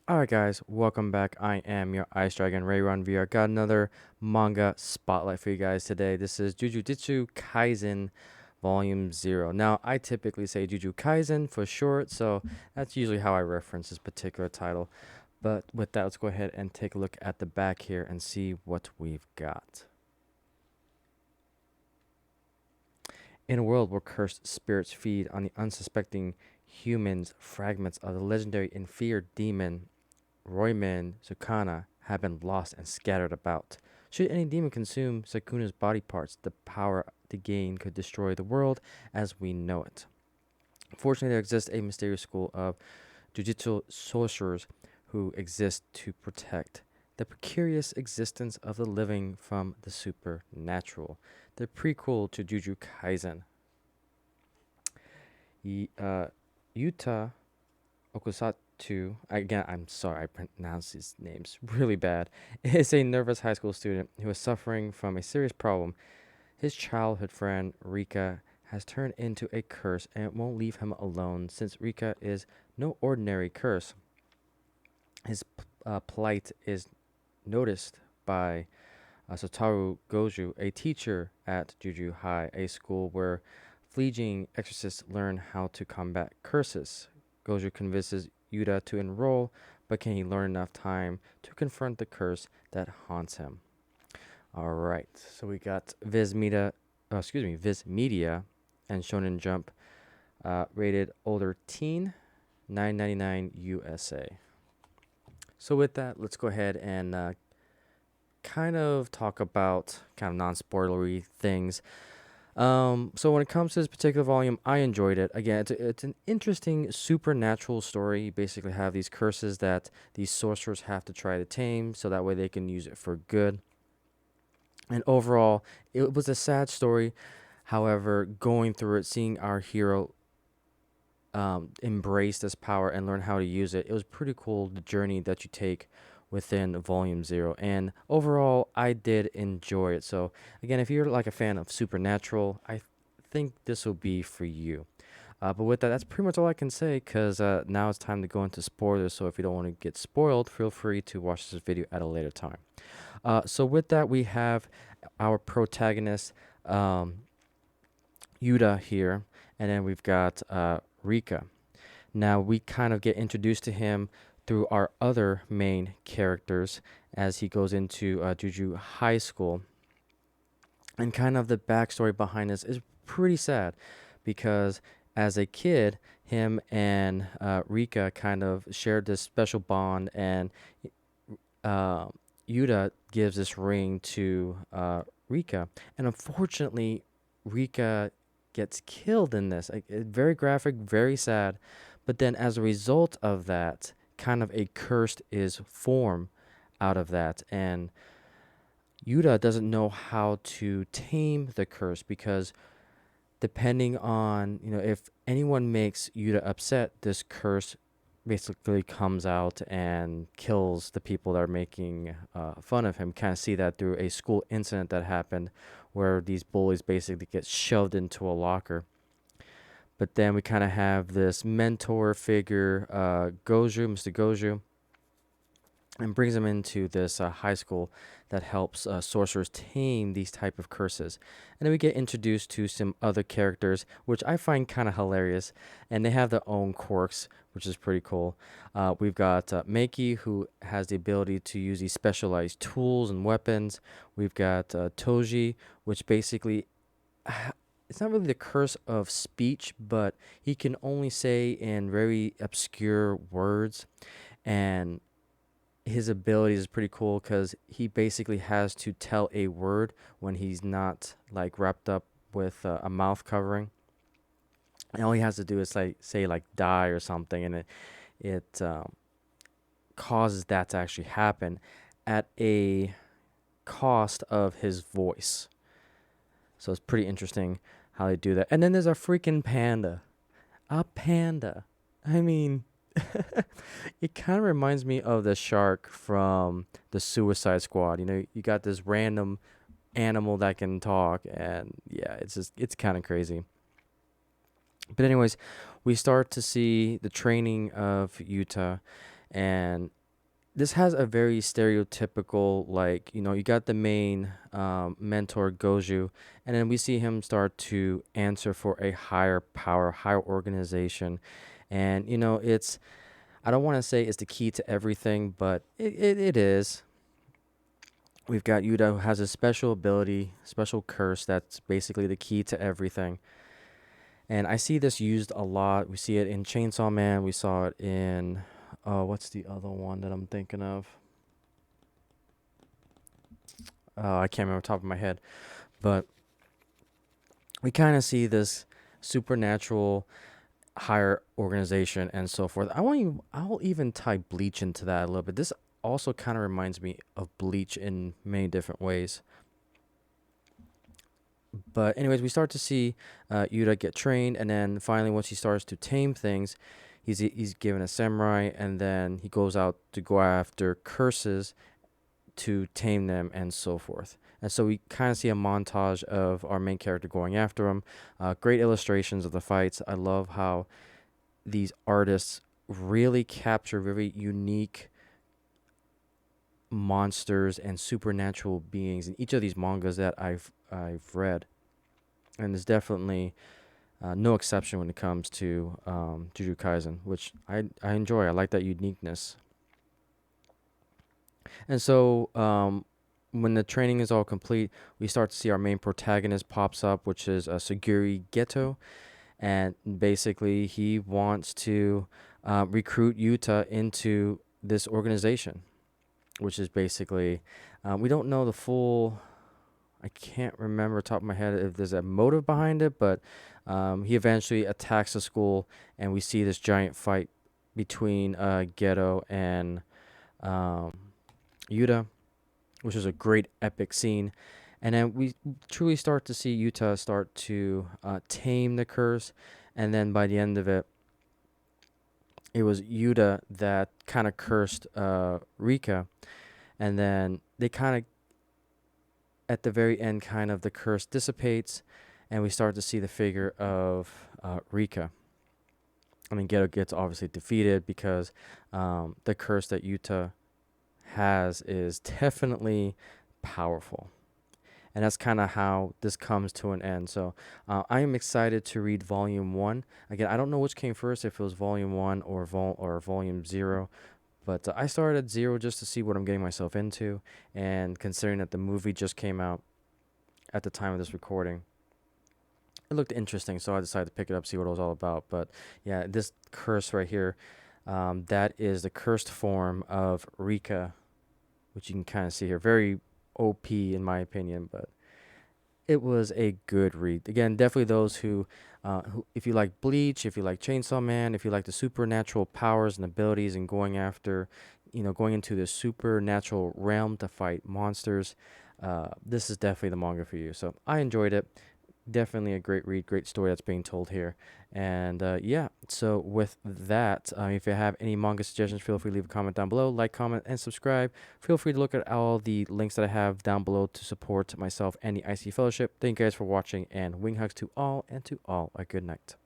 Alright guys, welcome back. I am your Ice Dragon Rayron VR. Got another manga spotlight for you guys today. This is Jujutsu Kaisen Volume 0. Now, I typically say Jujutsu Kaisen for short, so that's usually how I reference this particular title. But with that, let's go ahead and take a look at the back here and see what we've got. In a world where cursed spirits feed on the unsuspecting humans, fragments of the legendary and feared demon Royman Sukuna have been lost and scattered about. Should any demon consume Sukuna's body parts, the power to gain could destroy the world as we know it. Fortunately, there exists a mysterious school of Jujutsu sorcerers who exist to protect the precarious existence of the living from the supernatural. The prequel to Jujutsu Kaisen. Yuta Okusatsu, again, I'm sorry, I pronounce these names really bad, is a nervous high school student who is suffering from a serious problem. His childhood friend, Rika, has turned into a curse and it won't leave him alone since Rika is no ordinary curse. His plight is noticed by Sotaru Goju, a teacher at Juju High, a school where fleeing exorcists learn how to combat curses. Goju convinces Yuta to enroll, but can he learn enough time to confront the curse that haunts him? All right, so we got Viz Media, and Shonen Jump, rated older teen, 9.99 USA. So with that, let's go ahead and kind of talk about kind of non-spoilery things. So when it comes to this particular volume, I enjoyed it. Again, it's an interesting supernatural story. You basically have these curses that these sorcerers have to try to tame, so that way they can use it for good. And overall, it was a sad story. However, going through it, seeing our hero embrace this power and learn how to use it, it was pretty cool. The journey that you take within Volume 0. And overall, I did enjoy it. So, again, if you're like a fan of Supernatural, I think this will be for you. But with that, that's pretty much all I can say because now it's time to go into spoilers. So if you don't want to get spoiled, feel free to watch this video at a later time. So with that, we have our protagonist, Yuta here, and then we've got Rika. Now we kind of get introduced to him through our other main characters as he goes into Juju High School. And kind of the backstory behind this is pretty sad because as a kid, him and Rika kind of shared this special bond, and Yuta gives this ring to Rika. And unfortunately, Rika gets killed in this. Like, very graphic, very sad. But then as a result of that, kind of a curse is formed out of that. And Yuta doesn't know how to tame the curse because depending on, if anyone makes Yuta upset, this curse basically comes out and kills the people that are making fun of him. Kind of see that through a school incident that happened where these bullies basically get shoved into a locker. But then we kind of have this mentor figure, Mr. Goju, and brings him into this high school that helps sorcerers tame these type of curses. And then we get introduced to some other characters, which I find kind of hilarious, and they have their own quirks, which is pretty cool. We've got Meiki, who has the ability to use these specialized tools and weapons. We've got Toji, which basically it's not really the curse of speech, but he can only say in very obscure words, and his ability is pretty cool because he basically has to tell a word when he's not like wrapped up with a mouth covering, and all he has to do is like say like die or something, and it causes that to actually happen at a cost of his voice. So it's pretty interesting how they do that. And then there's a freaking panda. A panda. I mean, it kind of reminds me of the shark from the Suicide Squad. You got this random animal that can talk, and yeah, it's kind of crazy. But anyways, we start to see the training of Yuta, And this has a very stereotypical, like, you got the main mentor Goju, and then we see him start to answer for a higher power, higher organization. And it's, I don't want to say it's the key to everything, but it is. We've got Yuta who has a special ability, special curse that's basically the key to everything. And I see this used a lot. We see it in Chainsaw Man. We saw it in, what's the other one that I'm thinking of? I can't remember off the top of my head. But we kind of see this supernatural higher organization and so forth. I'll even tie Bleach into that a little bit. This also kind of reminds me of Bleach in many different ways. But anyways, we start to see Yuta get trained, and then finally, once he starts to tame things, he's given a samurai, and then he goes out to go after curses to tame them and so forth. And so we kind of see a montage of our main character going after him. Great illustrations of the fights. I love how these artists really capture very unique monsters and supernatural beings in each of these mangas that I've read, and there's definitely no exception when it comes to Jujutsu Kaisen, which I enjoy. I like that uniqueness. And so when the training is all complete, we start to see our main protagonist pops up, which is Saguri Geto, and basically he wants to recruit Yuta into this organization, which is basically we don't know the full. I can't remember top of my head if there's a motive behind it, but he eventually attacks the school, and we see this giant fight between Geto and um, Yuta, which is a great epic scene. And then we truly start to see Yuta start to tame the curse, and then by the end of it, it was Yuta that kind of cursed Rika, and then they kind of at the very end, kind of the curse dissipates, and we start to see the figure of Rika. I mean, Geto gets obviously defeated because the curse that Yuta has is definitely powerful. And that's kind of how this comes to an end. So I am excited to read Volume 1. Again, I don't know which came first, if it was Volume 1 or Volume 0. But I started at 0 just to see what I'm getting myself into. And considering that the movie just came out at the time of this recording, it looked interesting. So I decided to pick it up, see what it was all about. But yeah, this curse right here, that is the cursed form of Rika, which you can kind of see here. Very OP in my opinion, but it was a good read. Again, definitely those who, if you like Bleach, if you like Chainsaw Man, if you like the supernatural powers and abilities and going after, going into the supernatural realm to fight monsters, this is definitely the manga for you. So I enjoyed it. Definitely a great read, great story that's being told here. And yeah, so with that, if you have any manga suggestions, feel free to leave a comment down below, like, comment, and subscribe. Feel free to look at all the links that I have down below to support myself and the IC Fellowship. Thank you guys for watching, and wing hugs to all, and to all a good night.